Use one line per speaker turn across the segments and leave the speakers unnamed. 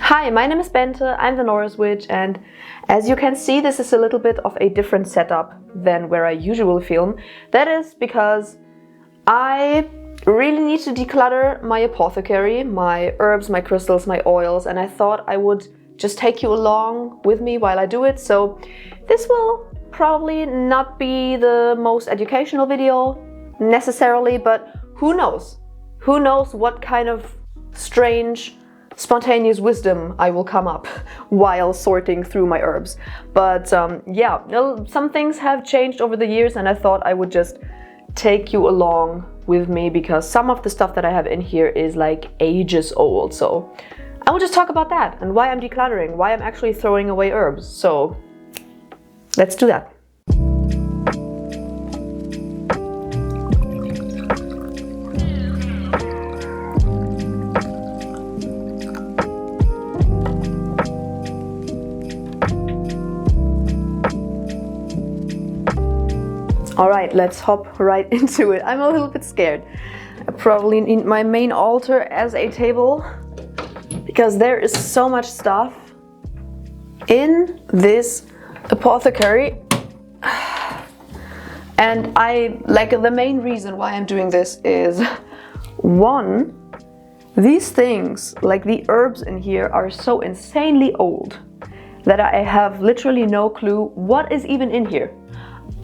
Hi, my name is Bente, I'm the Norris Witch, and as you can see, this is a little bit of a different setup than where I usually film. That is because I really need to declutter my apothecary, my herbs, my crystals, my oils, and I thought I would just take you along with me while I do it. So this will probably not be the most educational video necessarily, but who knows? Who knows what kind of strange spontaneous wisdom I will come up while sorting through my herbs. But yeah, some things have changed over the years, and I thought I would just take you along with me because some of the stuff that I have in here is like ages old. So I will just talk about that and why I'm decluttering, why I'm actually throwing away herbs. So let's do that. All right, let's hop right into it. I'm a little bit scared. I probably need my main altar as a table because there is so much stuff in this apothecary. And the main reason why I'm doing this is one, these things, like the herbs in here, are so insanely old that I have literally no clue what is even in here.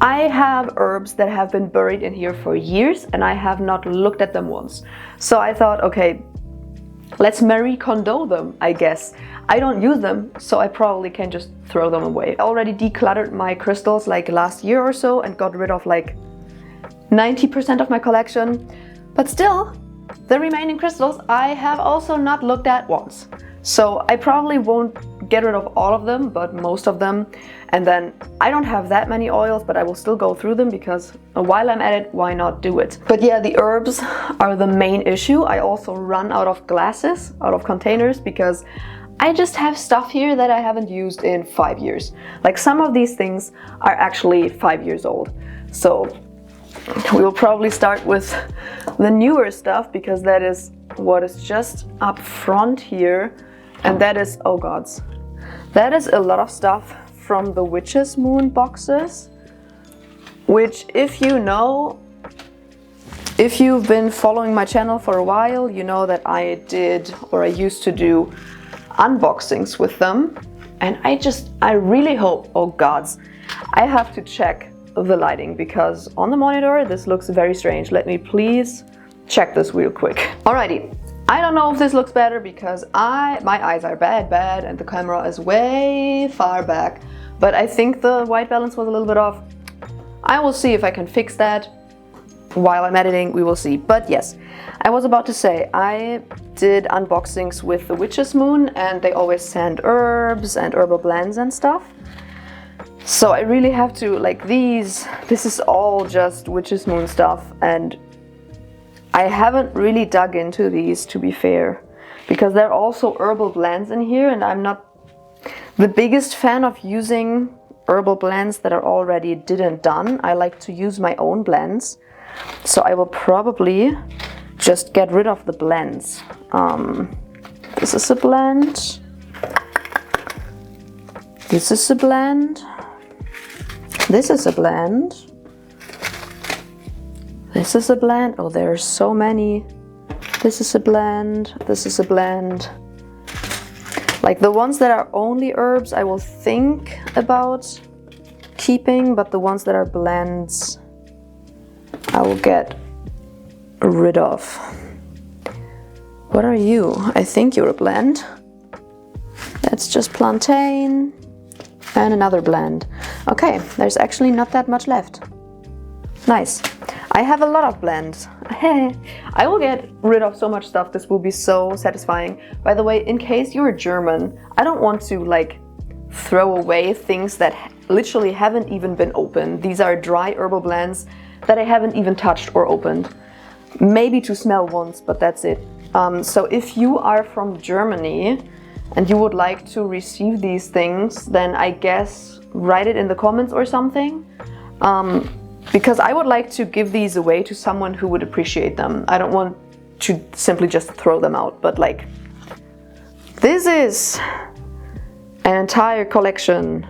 I have herbs that have been buried in here for years and I have not looked at them once. So I thought, okay, let's Marie Kondo them, I guess. I don't use them, so I probably can just throw them away. I already decluttered my crystals like last year or so and got rid of like 90% of my collection. But still, the remaining crystals I have also not looked at once. So I probably won't get rid of all of them, but most of them. And then I don't have that many oils, but I will still go through them because while I'm at it, why not do it? But yeah, the herbs are the main issue. I also run out of glasses, out of containers, because I just have stuff here that I haven't used in 5 years. Like some of these things are actually 5 years old. So we will probably start with the newer stuff because that is what is just up front here. And that is, oh gods, that is a lot of stuff from the Witch's Moon boxes, which if you've been following my channel for a while, you know that I used to do unboxings with them. And I really hope, oh gods, I have to check the lighting because on the monitor this looks very strange. Let me please check this real quick. Alrighty. I don't know if this looks better because my eyes are bad and the camera is way far back, but I think the white balance was a little bit off. I will see if I can fix that while I'm editing, we will see. But yes, I was about to say, I did unboxings with the Witch's Moon and they always send herbs and herbal blends and stuff. So I really have to, like this is all just Witch's Moon stuff, and I haven't really dug into these, to be fair, because there are also herbal blends in here and I'm not the biggest fan of using herbal blends that are already done. I like to use my own blends, so I will probably just get rid of the blends. This is a blend. This is a blend. This is a blend. This is a blend. Oh, there are so many. This is a blend. This is a blend. Like the ones that are only herbs, I will think about keeping, but the ones that are blends, I will get rid of. What are you? I think you're a blend. That's just plantain and another blend. Okay, there's actually not that much left. Nice. I have a lot of blends. I will get rid of so much stuff. This will be so satisfying. By the way, in case you're German, I don't want to throw away things that literally haven't even been opened. These are dry herbal blends that I haven't even touched or opened. Maybe to smell once, but that's it. So if you are from Germany and you would like to receive these things, then I guess write it in the comments or something. Because I would like to give these away to someone who would appreciate them. I don't want to simply just throw them out, but This is an entire collection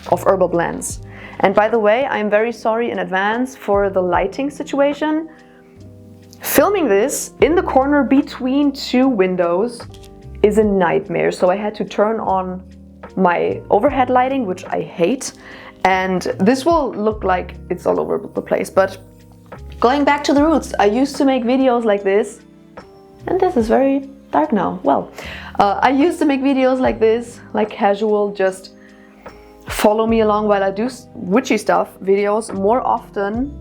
of herbal blends. And by the way, I'm very sorry in advance for the lighting situation. Filming this in the corner between two windows is a nightmare. So I had to turn on my overhead lighting, which I hate. And this will look like it's all over the place. But going back to the roots, I used to make videos like this. And this is very dark now. Well, I used to make videos like this, like casual, just follow me along while I do witchy stuff videos more often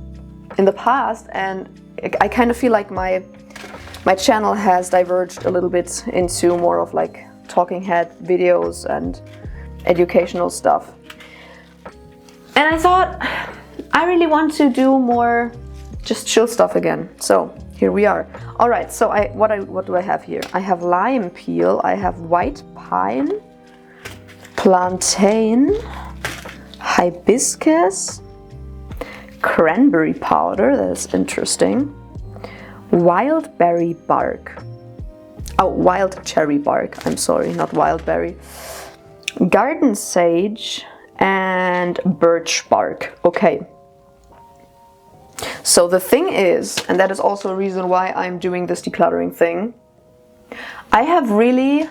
in the past. And I kind of feel like my channel has diverged a little bit into more of like talking head videos and educational stuff. And I thought I really want to do more just chill stuff again. So here we are. All right, so what do I have here? I have lime peel, I have white pine, plantain, hibiscus, cranberry powder, that's interesting, wild berry bark, oh, wild cherry bark, I'm sorry, not wild berry, garden sage, and birch bark. Okay. So the thing is, and that is also a reason why I'm doing this decluttering thing, I have really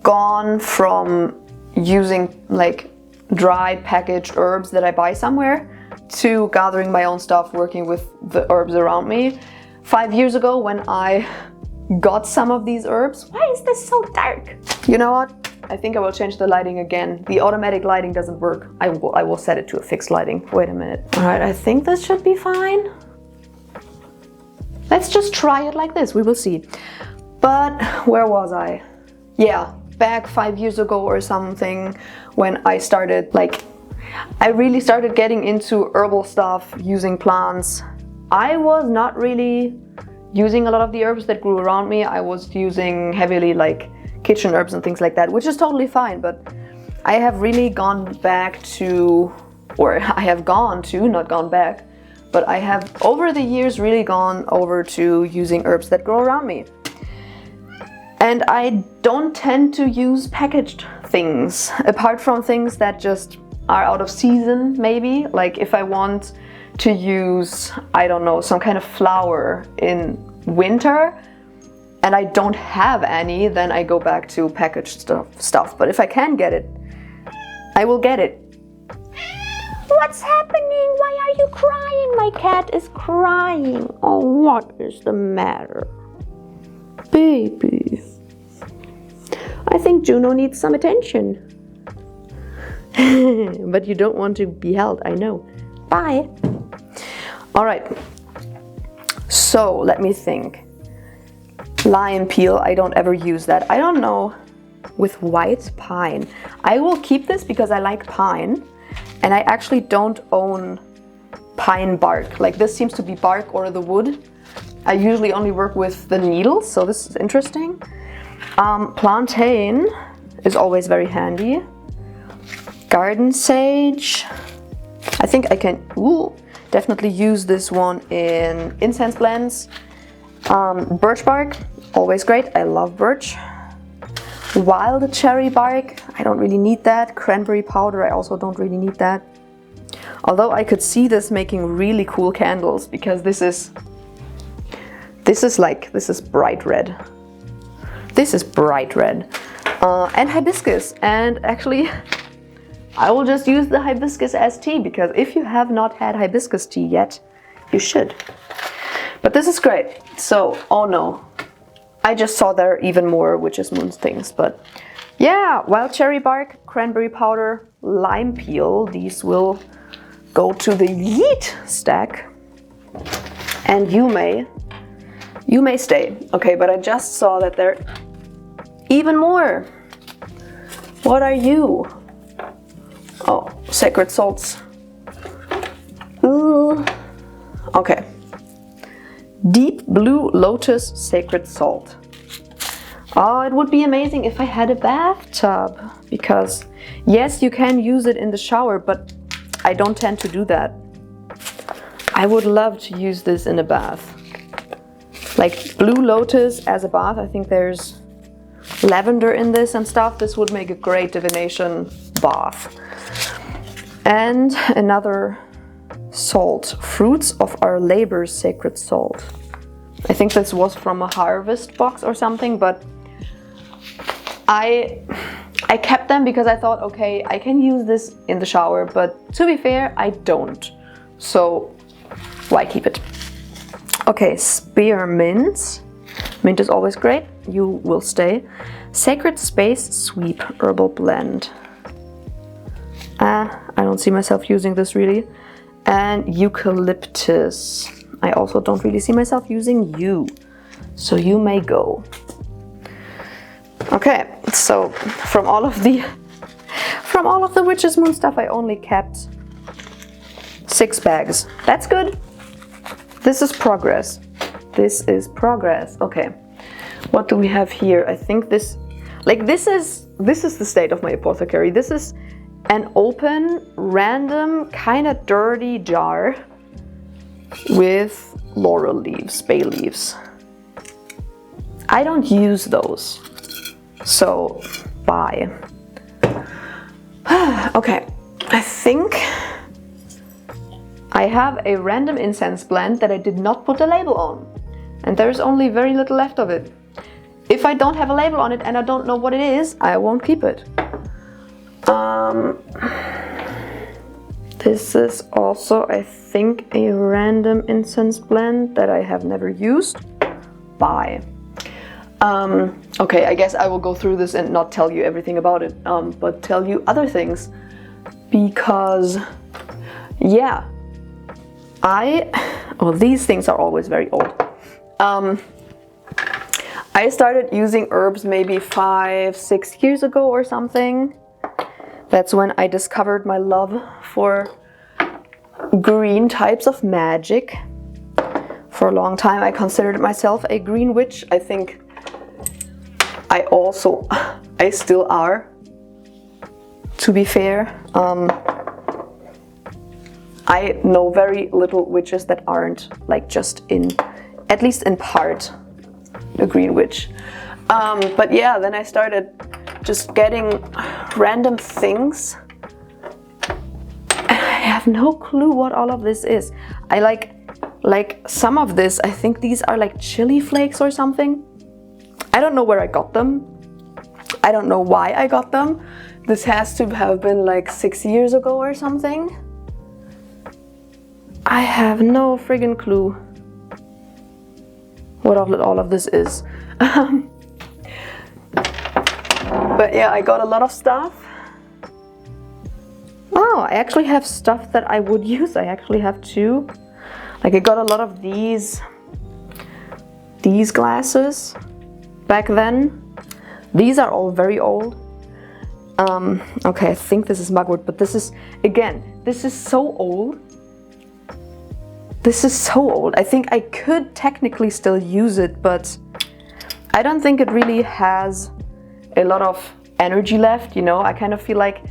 gone from using like dry packaged herbs that I buy somewhere to gathering my own stuff, working with the herbs around me. 5 years ago when I got some of these herbs, why is this so dark? You know what? I think I will change the lighting again. The automatic lighting doesn't work. I will set it to a fixed lighting. Wait a minute. All right, I think this should be fine. Let's just try it like this. We will see. But where was I? Yeah, back 5 years ago or something, when I started, like, I really started getting into herbal stuff, using plants. I was not really using a lot of the herbs that grew around me. I was using heavily like kitchen herbs and things like that, which is totally fine, but I have really gone back to, or I have gone to, not gone back, but I have over the years really gone over to using herbs that grow around me. And I don't tend to use packaged things, apart from things that just are out of season, maybe. Like if I want to use, I don't know, some kind of flower in winter, and I don't have any, then I go back to packaged stuff. But if I can get it, I will get it. What's happening? Why are you crying? My cat is crying. Oh, what is the matter? Baby. I think Juno needs some attention. But you don't want to be held, I know. Bye. All right. So let me think. Lime peel, I don't ever use that. I don't know with white pine. I will keep this because I like pine, and I actually don't own pine bark. Like this seems to be bark or the wood. I usually only work with the needles, so this is interesting. Plantain is always very handy. Garden sage. I think I can definitely use this one in incense blends. Birch bark, always great. I love birch. Wild cherry bark, I don't really need that. Cranberry powder, I also don't really need that. Although I could see this making really cool candles, because this is bright red. This is bright red. And hibiscus, and actually I will just use the hibiscus as tea, because if you have not had hibiscus tea yet, you should. But this is great. So, oh no, I just saw there are even more witch's moon things, but yeah, wild cherry bark, cranberry powder, lime peel, these will go to the yeet stack, and you may stay. Okay, but I just saw that there are even more. What are you? Oh, sacred salts. Ooh. Okay. Deep blue lotus sacred salt. Oh, it would be amazing if I had a bathtub, because yes, you can use it in the shower, but I don't tend to do that. I would love to use this in a bath. Like blue lotus as a bath, I think there's lavender in this and stuff. This would make a great divination bath. And another salt, fruits of our labor's sacred salt. I think this was from a harvest box or something, but I kept them because I thought, okay, I can use this in the shower, but to be fair, I don't. So why keep it? Okay, spearmint. Mint is always great. You will stay. Sacred Space Sweep Herbal Blend. I don't see myself using this really. And eucalyptus. I also don't really see myself using you. So you may go. Okay, so from all of the Witch's Moon stuff, I only kept 6 bags. That's good. This is progress. This is progress. Okay, what do we have here? I think this is the state of my apothecary. This is an open, random, kind of dirty jar with laurel leaves, bay leaves. I don't use those, so bye. Okay, I think I have a random incense blend that I did not put a label on, and there's only very little left of it. If I don't have a label on it and I don't know what it is, I won't keep it. This is also, I think, a random incense blend that I have never used. Bye. Okay, I guess I will go through this and not tell you everything about it, but tell you other things. Because, yeah, these things are always very old. I started using herbs maybe 5-6 years ago or something. That's when I discovered my love for green types of magic. For a long time I considered myself a green witch. I think I still are, to be fair. I know very little witches that aren't like just at least in part, a green witch. But yeah, then I started just getting random things. I have no clue what all of this is. I like some of this, I think these are like chili flakes or something. I don't know where I got them. I don't know why I got them. This has to have been like 6 years ago or something. I have no friggin' clue what all of this is. But yeah, I got a lot of stuff. Oh, I actually have stuff that I would use. I actually have 2. Like I got a lot of these glasses back then. These are all very old. Okay, I think this is mugwort, but this is, again, this is so old. This is so old. I think I could technically still use it, but I don't think it really has a lot of energy left, you know? I kind of feel like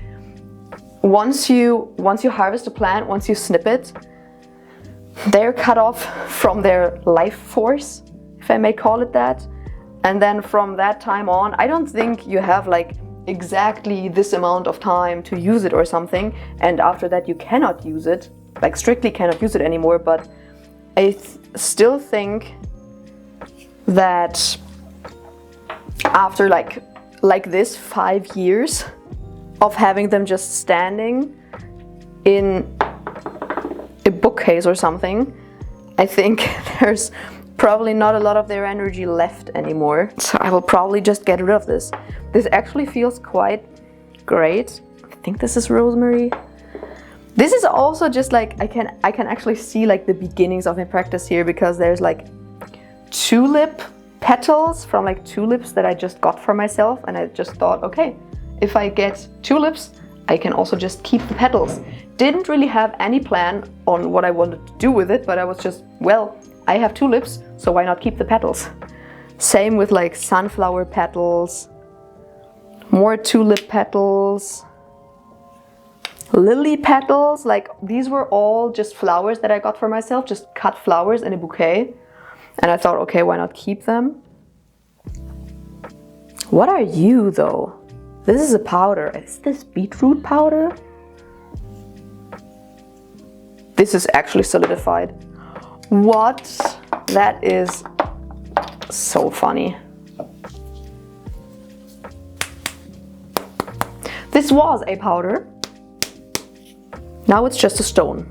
once you harvest a plant, once you snip it, they're cut off from their life force, if I may call it that. And then from that time on, I don't think you have like exactly this amount of time to use it or something. And after that, you cannot use it, like strictly cannot use it anymore. But I still think that after like this 5 years of having them just standing in a bookcase or something, I think there's probably not a lot of their energy left anymore. So I will probably just get rid of this. This actually feels quite great. I think this is rosemary. This is also just like, I can actually see like the beginnings of my practice here, because there's like tulip petals from like tulips that I just got for myself, and I just thought, okay, if I get tulips, I can also just keep the petals. Didn't really have any plan on what I wanted to do with it, but I was just, well, I have tulips, so why not keep the petals? Same with like sunflower petals, more tulip petals, lily petals. Like these were all just flowers that I got for myself, just cut flowers in a bouquet. And I thought, okay, why not keep them? What are you though? This is a powder. Is this beetroot powder? This is actually solidified. What? That is so funny. This was a powder. Now it's just a stone.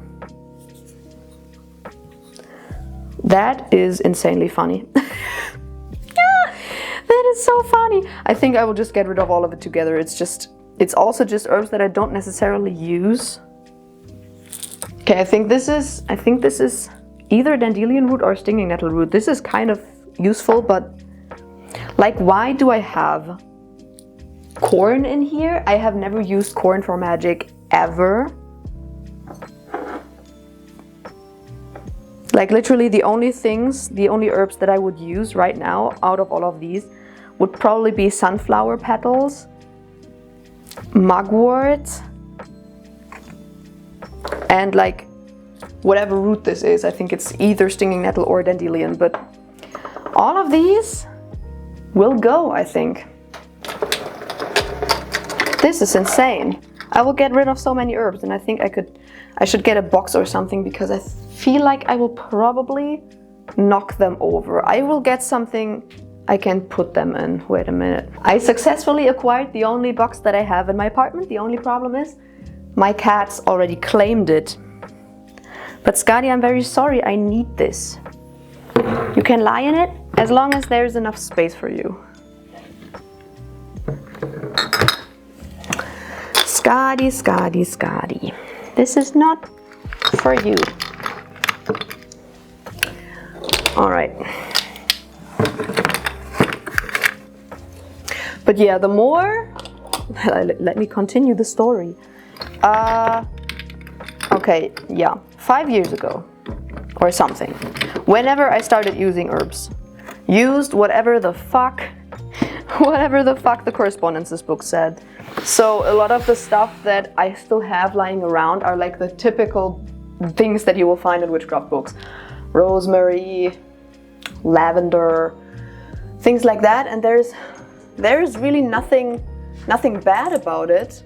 That is insanely funny. That is so funny. I think I will just get rid of all of it together. It's also just herbs that I don't necessarily use. Okay, I think this is either dandelion root or stinging nettle root. This is kind of useful, but like, why do I have corn in here? I have never used corn for magic ever. Like literally the only herbs that I would use right now out of all of these would probably be sunflower petals, mugwort, and like whatever root this is. I think it's either stinging nettle or dandelion, but all of these will go, I think. This is insane. I will get rid of so many herbs, and I think I should get a box or something, because I feel like I will probably knock them over. I will get something I can put them in. Wait a minute. I successfully acquired the only box that I have in my apartment. The only problem is my cats already claimed it. But Scotty, I'm very sorry, I need this. You can lie in it as long as there's enough space for you. Scotty, Scotty, Scotty. This is not for you. All right. But yeah, the more... Let me continue the story. Okay, yeah. 5 years ago or something, whenever I started using herbs, used whatever the fuck the correspondences book said. So a lot of the stuff that I still have lying around are like the typical things that you will find in witchcraft books. Rosemary, lavender, things like that. And there's really nothing bad about it.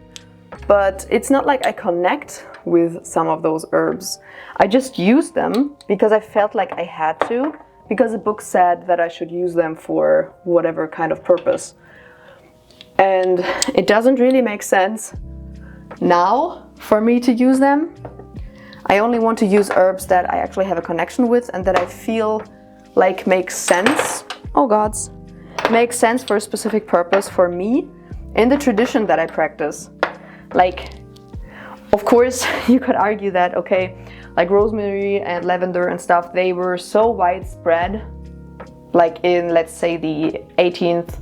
But it's not like I connect with some of those herbs. I just use them because I felt like I had to, because the book said that I should use them for whatever kind of purpose. And it doesn't really make sense now for me to use them. I only want to use herbs that I actually have a connection with and that I feel like makes sense. Oh gods. Makes sense for a specific purpose for me in the tradition that I practice. Like, of course, you could argue that, okay, like rosemary and lavender and stuff, they were so widespread, like in, let's say, the 18th,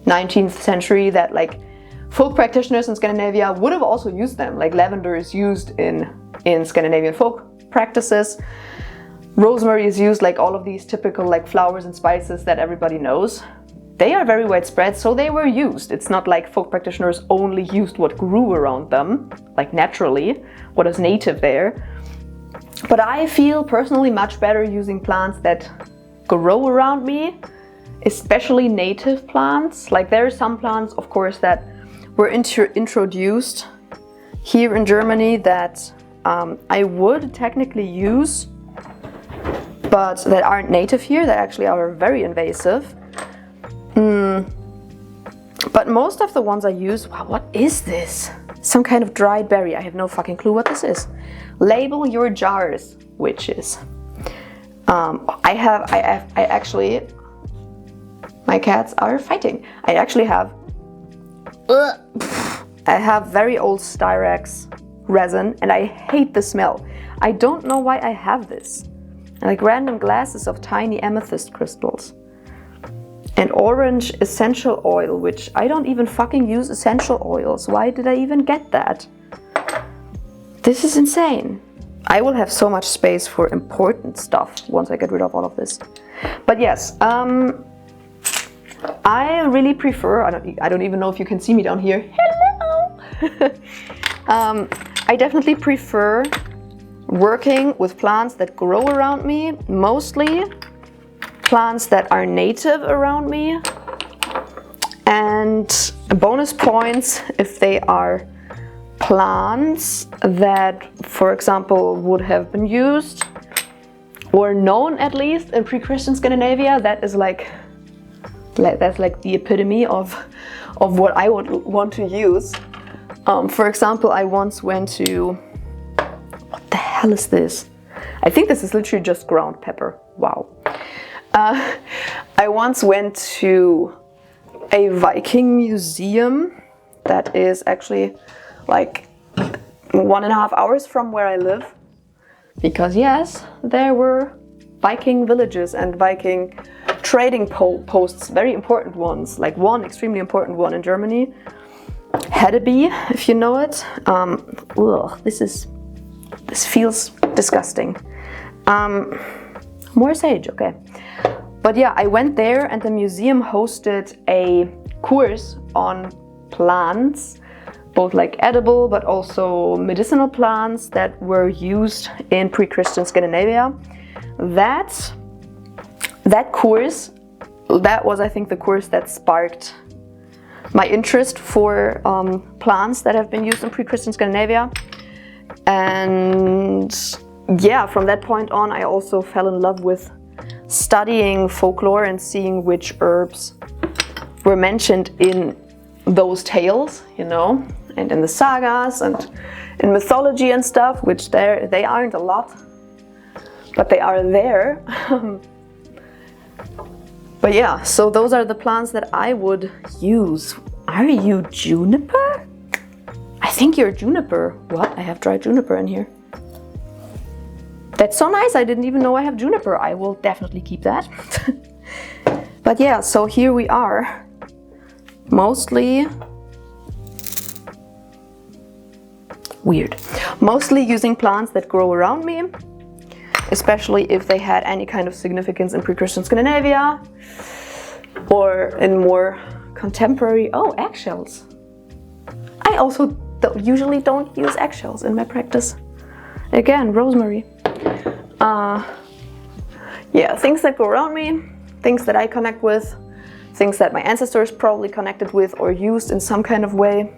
19th century, that like folk practitioners in Scandinavia would have also used them. Like lavender is used in Scandinavian folk practices. Rosemary is used, like all of these typical like flowers and spices that everybody knows. They are very widespread, so they were used. It's not like folk practitioners only used what grew around them, like naturally, what is native there. But I feel personally much better using plants that grow around me, especially native plants. Like there are some plants, of course, that were introduced here in Germany that I would technically use, but that aren't native here, that actually are very invasive. But most of the ones I use, wow, what is this? Some kind of dried berry. I have no fucking clue what this is. Label your jars, witches. I actually, my cats are fighting. I actually have, I have very old Styrax resin and I hate the smell. I don't know why I have this. Like random glasses of tiny amethyst crystals. And orange essential oil, which I don't even fucking use essential oils. Why did I even get that? This is insane. I will have so much space for important stuff once I get rid of all of this. But yes, I really prefer, I don't even know if you can see me down here. Hello! I definitely prefer working with plants that grow around me, mostly plants that are native around me, And bonus points if they are plants that, for example, would have been used or known at least in pre-Christian Scandinavia. That is that's like the epitome of what I would want to use. For example, I once went to, what the hell is this? I think this is literally just ground pepper. Wow. I once went to a Viking museum that is actually like 1.5 hours from where I live. Because yes, there were Viking villages and Viking trading posts, very important ones, like one extremely important one in Germany, Hedeby, if you know it. Ugh, this feels disgusting. More sage, okay. But yeah, I went there and the museum hosted a course on plants, both like edible but also medicinal plants that were used in pre-Christian Scandinavia. That course, that was, I think, the course that sparked my interest for plants that have been used in pre-Christian Scandinavia. And yeah, from that point on, I also fell in love with studying folklore and seeing which herbs were mentioned in those tales, you know, and in the sagas and in mythology and stuff, which they aren't a lot, but they are there. But yeah, so those are the plants that I would use. Are you juniper? I think you're juniper. What? I have dried juniper in here. That's so nice. I didn't even know I have juniper. I will definitely keep that. But yeah, so here we are. Mostly weird. Mostly using plants that grow around me, especially if they had any kind of significance in pre-Christian Scandinavia or in more contemporary. Oh, eggshells. I also usually don't use eggshells in my practice. Again, rosemary. Yeah, things that go around me, things that I connect with, things that my ancestors probably connected with or used in some kind of way.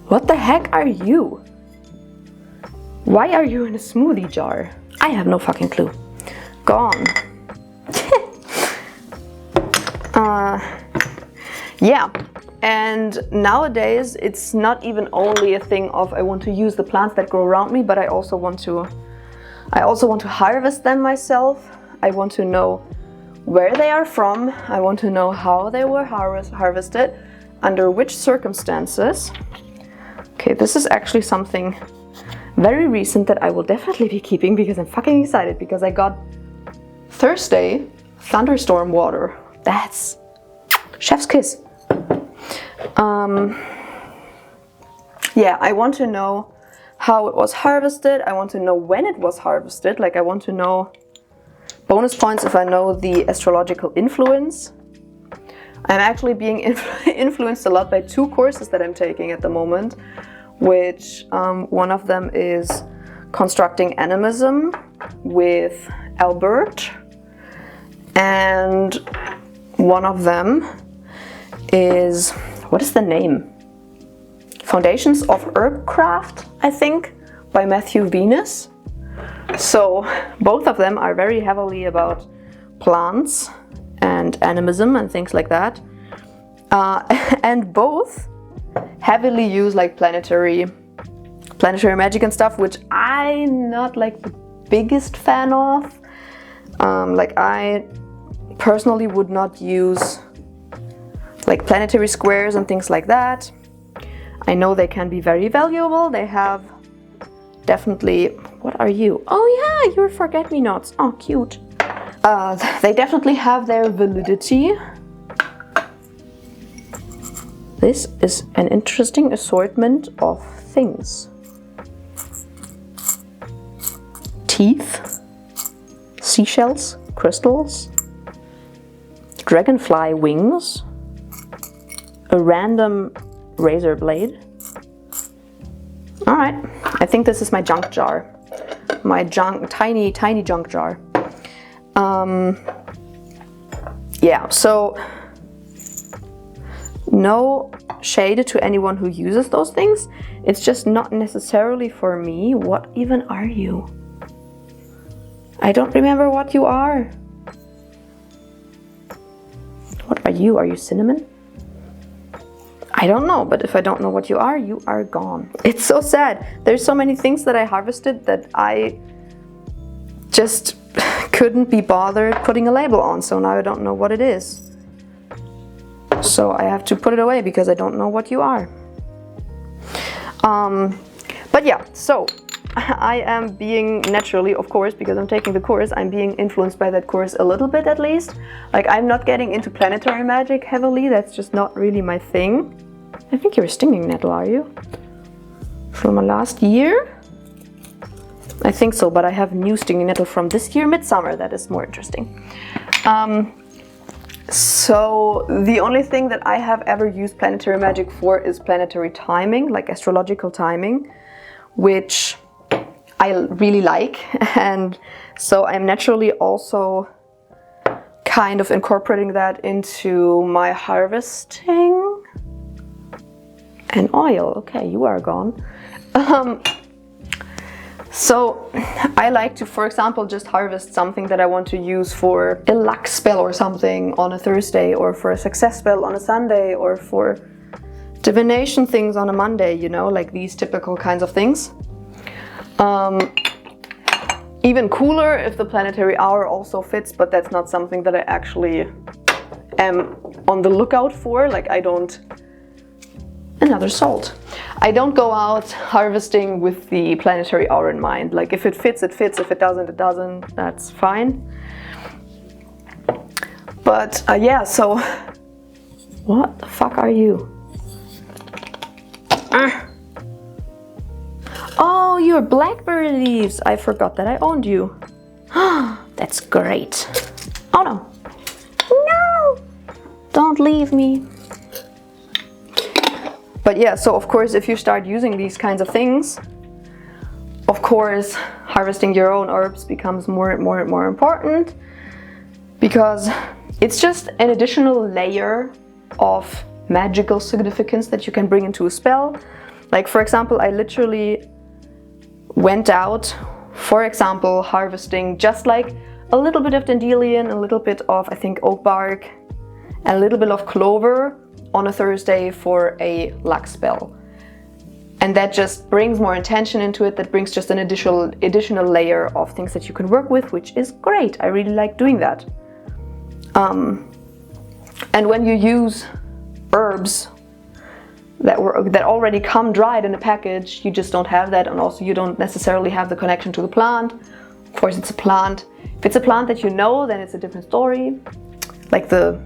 What the heck are you? Why are you in a smoothie jar? I have no fucking clue. Gone. Yeah, and nowadays it's not even only a thing of I want to use the plants that grow around me, but I also want to harvest them myself. I want to know where they are from. I want to know how they were harvested, under which circumstances. Okay, this is actually something very recent that I will definitely be keeping because I'm fucking excited, because I got Thursday thunderstorm water. That's chef's kiss. Yeah, I want to know how it was harvested. I want to know when it was harvested. Like, I want to know bonus points if I know the astrological influence. I'm actually being influenced a lot by 2 courses that I'm taking at the moment, which one of them is Constructing Animism with Albert, and one of them is, what is the name? Foundations of Herbcraft, I think, by Matthew Venus. So both of them are very heavily about plants and animism and things like that. And both heavily use like planetary magic and stuff, which I'm not like the biggest fan of. Like, I personally would not use like planetary squares and things like that. I know they can be very valuable. They have definitely, what are you? Oh yeah, you're forget-me-nots. Oh, cute. They definitely have their validity. This is an interesting assortment of things. Teeth, seashells, crystals, dragonfly wings, a random razor blade. All right, I think this is my junk jar. My tiny junk jar. Yeah, so no shade to anyone who uses those things. It's just not necessarily for me. What even are you? I don't remember what you are. What are you? Are you cinnamon? I don't know, but if I don't know what you are gone. It's so sad. There's so many things that I harvested that I just couldn't be bothered putting a label on, so now I don't know what it is. So I have to put it away because I don't know what you are. But yeah, so I am being naturally, of course, because I'm taking the course, I'm being influenced by that course a little bit at least. Like, I'm not getting into planetary magic heavily, that's just not really my thing. I think you're a stinging nettle, are you? From last year? I think so, but I have new stinging nettle from this year, midsummer, that is more interesting. So the only thing that I have ever used planetary magic for is planetary timing, like astrological timing, which I really like, and so I'm naturally also kind of incorporating that into my harvesting. And oil, okay, you are gone. So I like to, for example, just harvest something that I want to use for a luck spell or something on a Thursday, or for a success spell on a Sunday, or for divination things on a Monday, you know, like these typical kinds of things. Even cooler if the planetary hour also fits, but that's not something that I actually am on the lookout for. Like, I don't... Another salt. I don't go out harvesting with the planetary hour in mind. Like, if it fits, it fits. If it doesn't, it doesn't. That's fine. But yeah, so... What the fuck are you? Oh, you're blackberry leaves. I forgot that I owned you. That's great. Oh no. No! Don't leave me. But yeah, so of course, if you start using these kinds of things, of course, harvesting your own herbs becomes more and more and more important, because it's just an additional layer of magical significance that you can bring into a spell. Like, for example, I literally went out, for example, harvesting just like a little bit of dandelion, a little bit of, I think, oak bark, and a little bit of clover on a Thursday for a luck spell. And that just brings more intention into it, that brings just an additional layer of things that you can work with, which is great. I really like doing that. And when you use herbs that already come dried in a package, you just don't have that, and also you don't necessarily have the connection to the plant. Of course, it's a plant. If it's a plant that you know, then it's a different story. Like the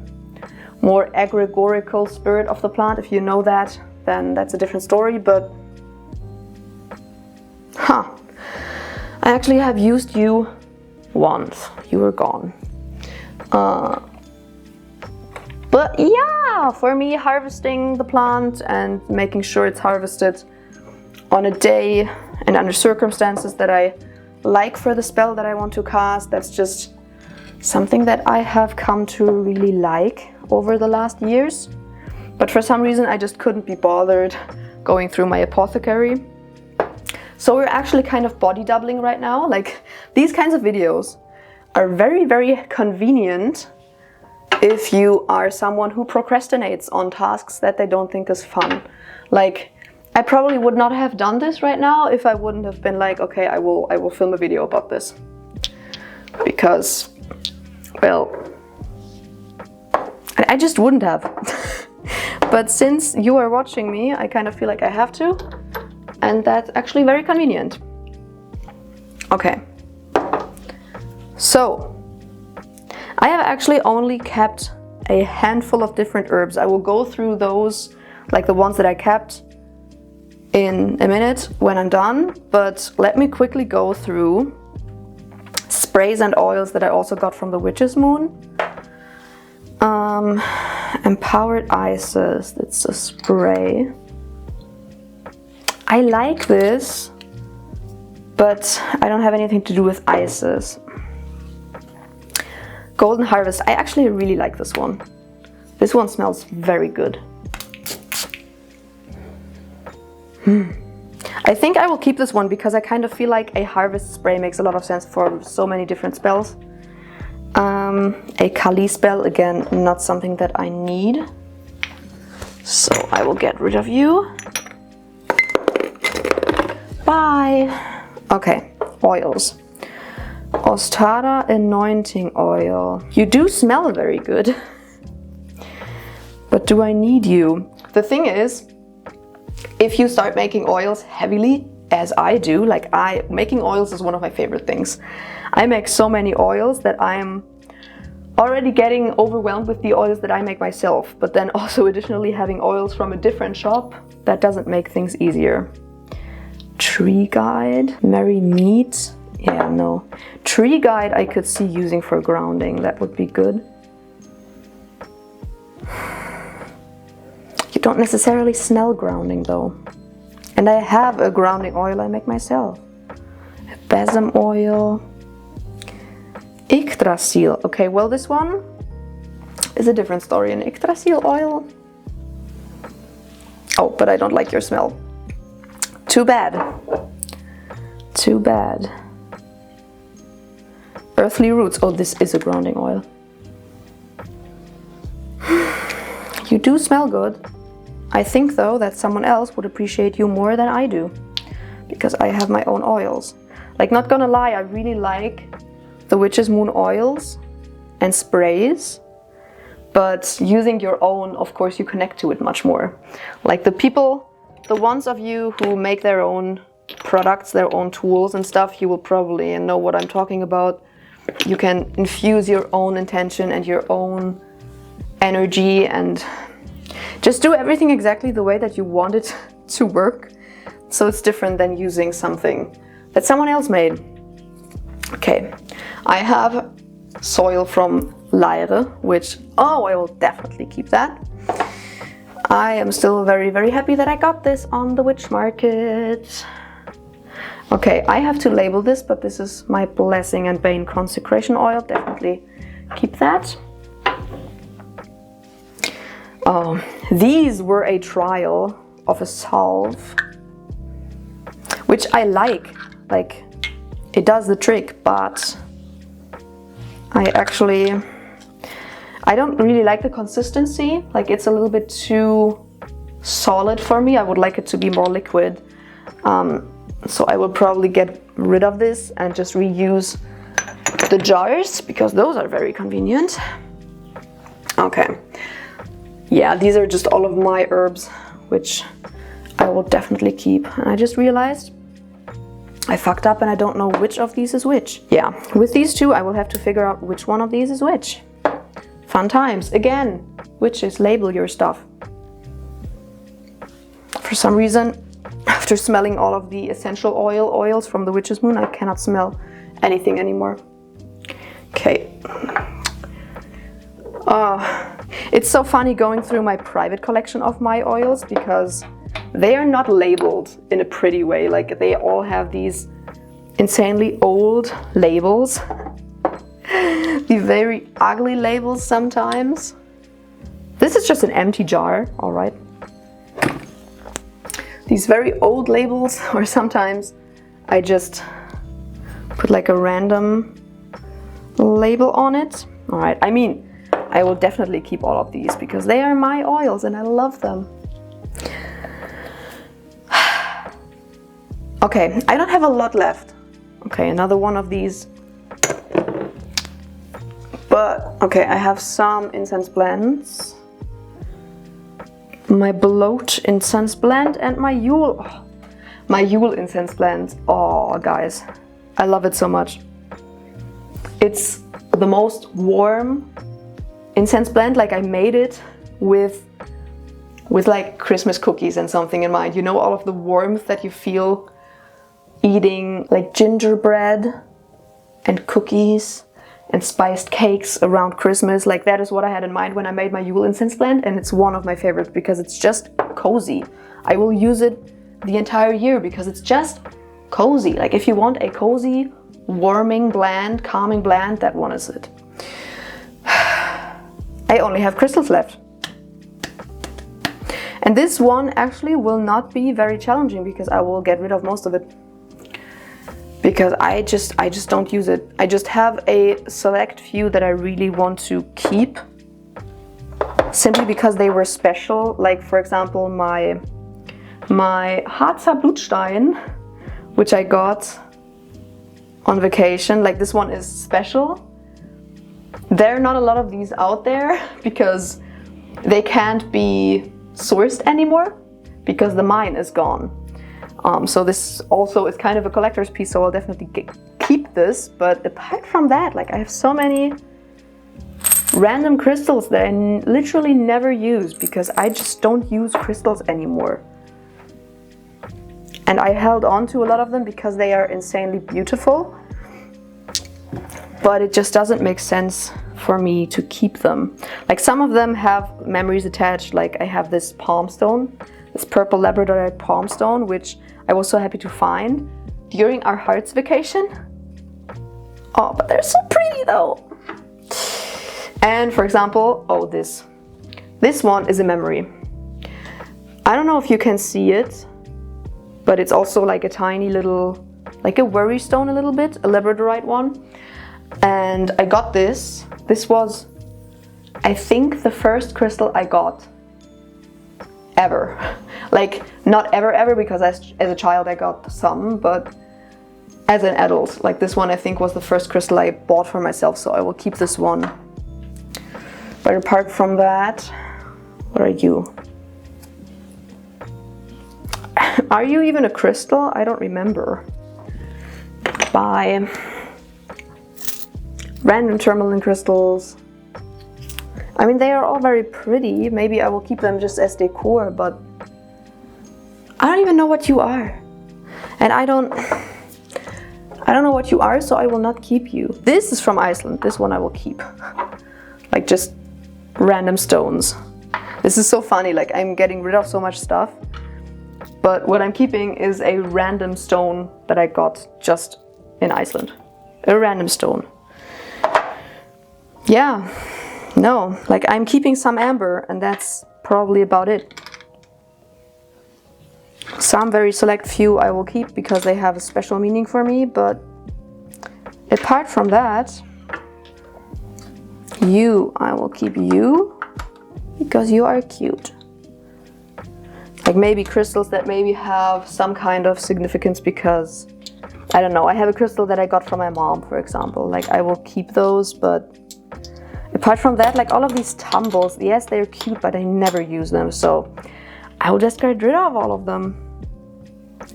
more egregorical spirit of the plant, if you know that, then that's a different story. But I actually have used you once. You were gone. But yeah, for me, harvesting the plant and making sure it's harvested on a day and under circumstances that I like for the spell that I want to cast, that's just something that I have come to really like over the last years. But for some reason I just couldn't be bothered going through my apothecary. So we're actually kind of body doubling right now. Like, these kinds of videos are very, very convenient if you are someone who procrastinates on tasks that they don't think is fun. Like, I probably would not have done this right now if I wouldn't have been like, okay, I will film a video about this. Because, well, I just wouldn't have. But since you are watching me, I kind of feel like I have to, and that's actually very convenient. Okay. So, I have actually only kept a handful of different herbs. I will go through those, like the ones that I kept, in a minute when I'm done, but let me quickly go through sprays and oils that I also got from the Witch's Moon. Empowered Ices, it's a spray. I like this, but I don't have anything to do with ices. Golden Harvest, I actually really like this one. This one smells very good. I think I will keep this one because I kind of feel like a harvest spray makes a lot of sense for so many different spells. A Kali spell, again, not something that I need. So I will get rid of you. Bye. Okay, oils. Ostada anointing oil. You do smell very good. But do I need you? The thing is, if you start making oils heavily, as I do, making oils is one of my favorite things. I make so many oils that I'm already getting overwhelmed with the oils that I make myself, but then also additionally having oils from a different shop, that doesn't make things easier. Tree Guide, Merry Meat, yeah, no. Tree Guide I could see using for grounding, that would be good. You don't necessarily smell grounding though. And I have a grounding oil I make myself. Besom oil. Yggdrasil. Okay, well this one is a different story. An Yggdrasil oil. Oh, but I don't like your smell. Too bad. Too bad. Earthly Roots. Oh, this is a grounding oil. You do smell good. I think though that someone else would appreciate you more than I do, because I have my own oils. Like, not gonna lie, I really like the Witch's Moon oils and sprays, but using your own, of course, you connect to it much more. Like the ones of you who make their own products, their own tools and stuff, you will probably know what I'm talking about. You can infuse your own intention and your own energy and just do everything exactly the way that you want it to work. So it's different than using something that someone else made. Okay, I have soil from Leire, which, oh, I will definitely keep that. I am still very, very happy that I got this on the witch market. Okay, I have to label this, but this is my Blessing and Bane Consecration oil. Definitely keep that. These were a trial of a salve, which I like. Like, it does the trick, but I don't really like the consistency. Like, it's a little bit too solid for me. I would like it to be more liquid. So I will probably get rid of this and just reuse the jars, because those are very convenient. Okay. Yeah, these are just all of my herbs, which I will definitely keep. And I just realized I fucked up and I don't know which of these is which. Yeah, with these two, I will have to figure out which one of these is which. Fun times. Again, witches, label your stuff. For some reason, after smelling all of the essential oils from the Witch's Moon, I cannot smell anything anymore. Okay. It's so funny going through my private collection of my oils, because they are not labeled in a pretty way. Like, they all have these insanely old labels. The very ugly labels sometimes. This is just an empty jar, all right. These very old labels, or sometimes I just put like a random label on it. All right, I mean, I will definitely keep all of these because they are my oils and I love them. Okay, I don't have a lot left. Okay, another one of these. But, okay, I have some incense blends. My Bloat incense blend and my Yule. Oh, my Yule incense blend. Oh, guys, I love it so much. It's the most warm incense blend. Like, I made it with like Christmas cookies and something in mind. You know, all of the warmth that you feel eating like gingerbread and cookies and spiced cakes around Christmas. Like, that is what I had in mind when I made my Yule incense blend, and it's one of my favorites because it's just cozy. I will use it the entire year because it's just cozy. Like, if you want a cozy, warming blend, calming blend, that one is it. I only have crystals left. And this one actually will not be very challenging because I will get rid of most of it. Because I just don't use it. I just have a select few that I really want to keep. Simply because they were special. Like for example my Harzer Blutstein, which I got on vacation. Like this one is special. There are not a lot of these out there because they can't be sourced anymore because the mine is gone. So this also is kind of a collector's piece, so I'll definitely keep this. But apart from that, like I have so many random crystals that I literally never use because I just don't use crystals anymore. And I held on to a lot of them because they are insanely beautiful. But it just doesn't make sense for me to keep them. Like some of them have memories attached, like I have this palm stone, this purple labradorite palm stone, which I was so happy to find during our Harz vacation. Oh, but they're so pretty though. And for example, oh, this one is a memory. I don't know if you can see it, but it's also like a tiny little, like a worry stone a little bit, a labradorite one. And I got this. This was, I think, the first crystal I got ever. Like, not ever, because as a child I got some, but as an adult, like this one I think was the first crystal I bought for myself, so I will keep this one. But apart from that, what are you? Are you even a crystal? I don't remember. Bye. Random tourmaline crystals. I mean, they are all very pretty. Maybe I will keep them just as decor, but I don't even know what you are. And I don't know what you are, so I will not keep you. This is from Iceland. This one I will keep. Like just random stones. This is so funny, like I'm getting rid of so much stuff. But what I'm keeping is a random stone that I got just in Iceland. A random stone. Yeah, no, like I'm keeping some amber and that's probably about it. Some very select few I will keep because they have a special meaning for me, but apart from that, I will keep you because you are cute. Like maybe crystals that maybe have some kind of significance because, I don't know, I have a crystal that I got from my mom, for example. Like I will keep those, but apart from that, like all of these tumbles, yes, they're cute, but I never use them. So I will just get rid of all of them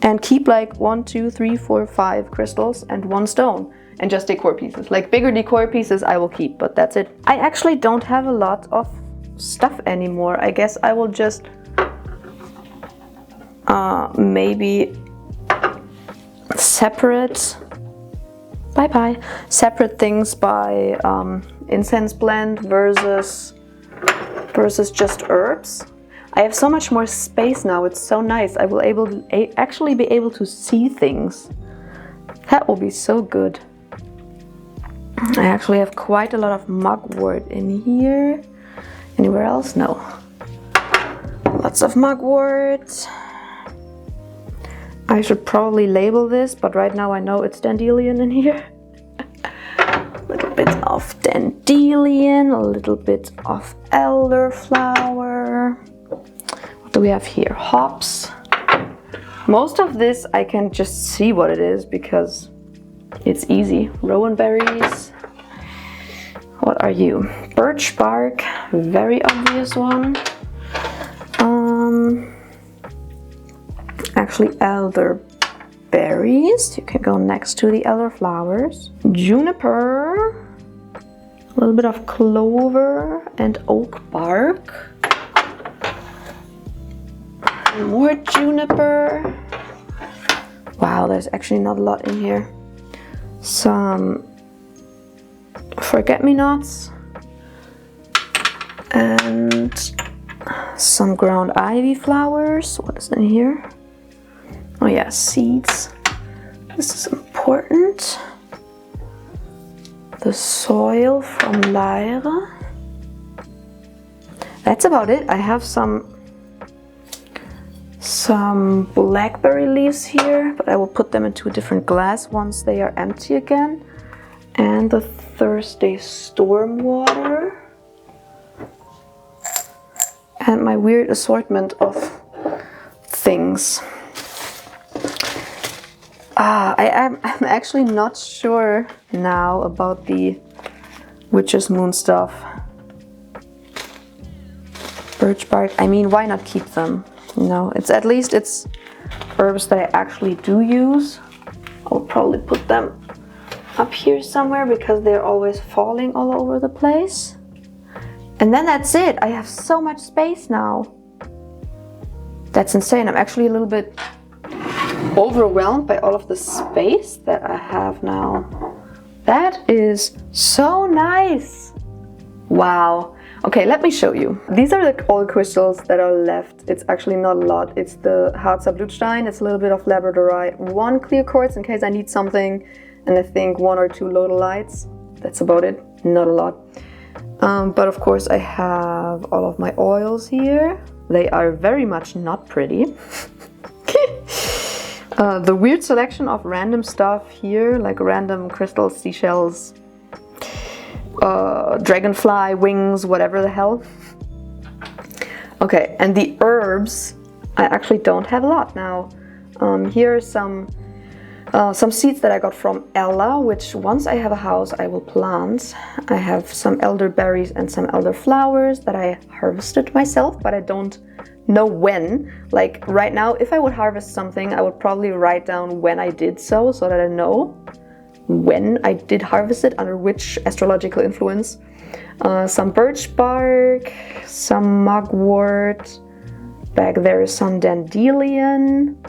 and keep like 1, 2, 3, 4, 5 crystals and 1 stone and just decor pieces. Like bigger decor pieces I will keep, but that's it. I actually don't have a lot of stuff anymore. I guess I will just maybe separate things by incense blend versus just herbs. I have so much more space now, it's so nice. I will actually be able to see things. That will be so good. I actually have quite a lot of mugwort in here. Anywhere else? No. Lots of mugwort. I should probably label this, but right now I know it's dandelion in here. A little bit of dandelion, a little bit of elderflower. What do we have here? Hops. Most of this I can just see what it is because it's easy. Rowan berries. What are you? Birch bark, very obvious one. Actually elderberries. You can go next to the elderflowers. Juniper. A little bit of clover and oak bark. More juniper. Wow, there's actually not a lot in here. Some forget-me-nots and some ground ivy flowers. What is in here? Oh yeah, seeds. This is important. The soil from Lyra. That's about it. I have some some blackberry leaves here, but I will put them into a different glass once they are empty again. And the Thursday storm water. And my weird assortment of things. I'm actually not sure now about the Witch's Moon stuff. Birch bark, I mean, why not keep them? You know, at least it's herbs that I actually do use. I'll probably put them up here somewhere because they're always falling all over the place. And then that's it. I have so much space now. That's insane. I'm actually a little bit overwhelmed by all of the space that I have now. That is so nice. Wow. Okay, let me show you. These are all the crystals that are left. It's actually not a lot. It's the Harzer Blutstein, it's a little bit of labradorite, 1 clear quartz in case I need something, and I think 1 or 2 lodolites. That's about it, not a lot. But of course I have all of my oils here. They are very much not pretty. The weird selection of random stuff here, like random crystals, seashells, dragonfly wings, whatever the hell. Okay, and the herbs, I actually don't have a lot now. Here are some seeds that I got from Ella, which once I have a house I will plant. I have some elderberries and some elderflowers that I harvested myself, but I don't know when. Like right now, if I would harvest something, I would probably write down when I did so that I know when I did harvest it, under which astrological influence. Some birch bark, some mugwort, back there is some dandelion.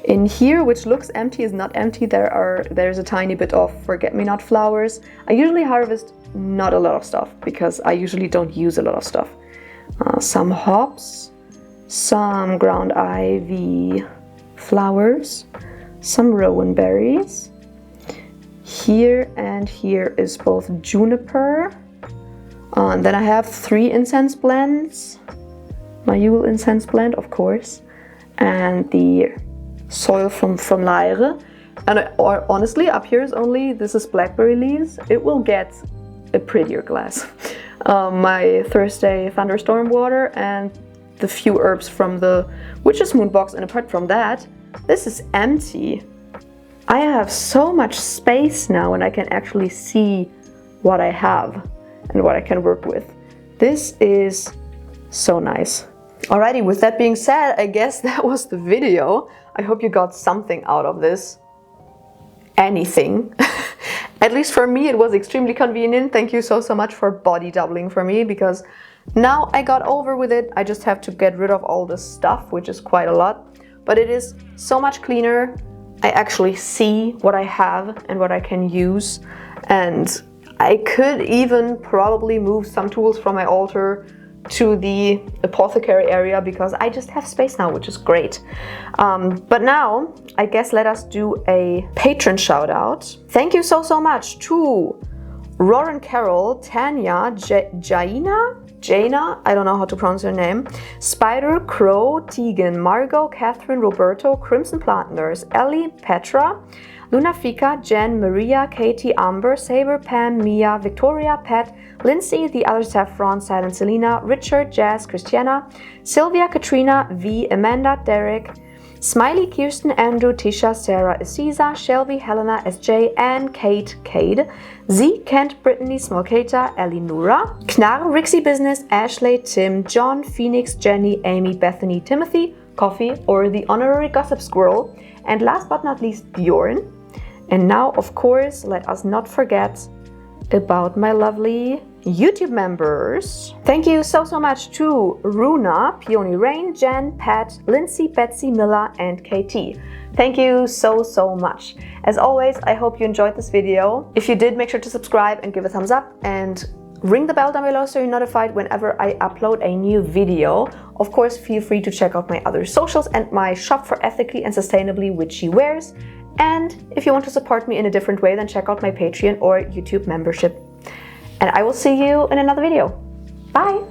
In here, which looks empty, is not empty. There's a tiny bit of forget-me-not flowers. I usually harvest not a lot of stuff because I usually don't use a lot of stuff. Some hops, some ground ivy flowers, some rowan berries. Here and here is both juniper. Then I have 3 incense blends. My Yule incense blend, of course. And the soil from Lyre. And honestly, up here is only, this is blackberry leaves. It will get a prettier glass. My Thursday thunderstorm water and the few herbs from the Witch's Moon box. And apart from that, this is empty. I have so much space now and I can actually see what I have and what I can work with. This is so nice. Alrighty, with that being said, I guess that was the video. I hope you got something out of this. Anything. At least for me it was extremely convenient. Thank you so much for body doubling for me, because now I got over with it. I just have to get rid of all this stuff, which is quite a lot. But it is so much cleaner. I actually see what I have and what I can use, and I could even probably move some tools from my altar to the apothecary area because I just have space now, which is great. But now I guess let us do a patron shout out. Thank you so much to Roran Carroll, Tanya, Jaina, I don't know how to pronounce your name, Spider, Crow, Tegan, Margot, Catherine, Roberto, Crimson Plant Nurse, Ellie, Petra, Luna Fika, Jen, Maria, Katie, Amber, Saber, Pam, Mia, Victoria, Pat, Lindsay, The Other Saffron, Silent Selena, Richard, Jazz, Christiana, Sylvia, Katrina, V, Amanda, Derek, Smiley, Kirsten, Andrew, Tisha, Sarah, Aziza, Shelby, Helena, SJ, Anne, Kate, Cade, Z, Kent, Brittany, Smolkata, Ellie, Nura, Knarr, Rixie Business, Ashley, Tim, John, Phoenix, Jenny, Amy, Bethany, Timothy, Coffee, or the Honorary Gossip Squirrel, and last but not least, Bjorn. And now, of course, let us not forget about my lovely YouTube members. Thank you so much to Runa, Peony Rain, Jen, Pat, Lindsay, Betsy, Miller, and KT. Thank you so much. As always, I hope you enjoyed this video. If you did, make sure to subscribe and give a thumbs up and ring the bell down below so you're notified whenever I upload a new video. Of course, feel free to check out my other socials and my shop for ethically and sustainably witchy wares. And if you want to support me in a different way, then check out my Patreon or YouTube membership. And I will see you in another video. Bye!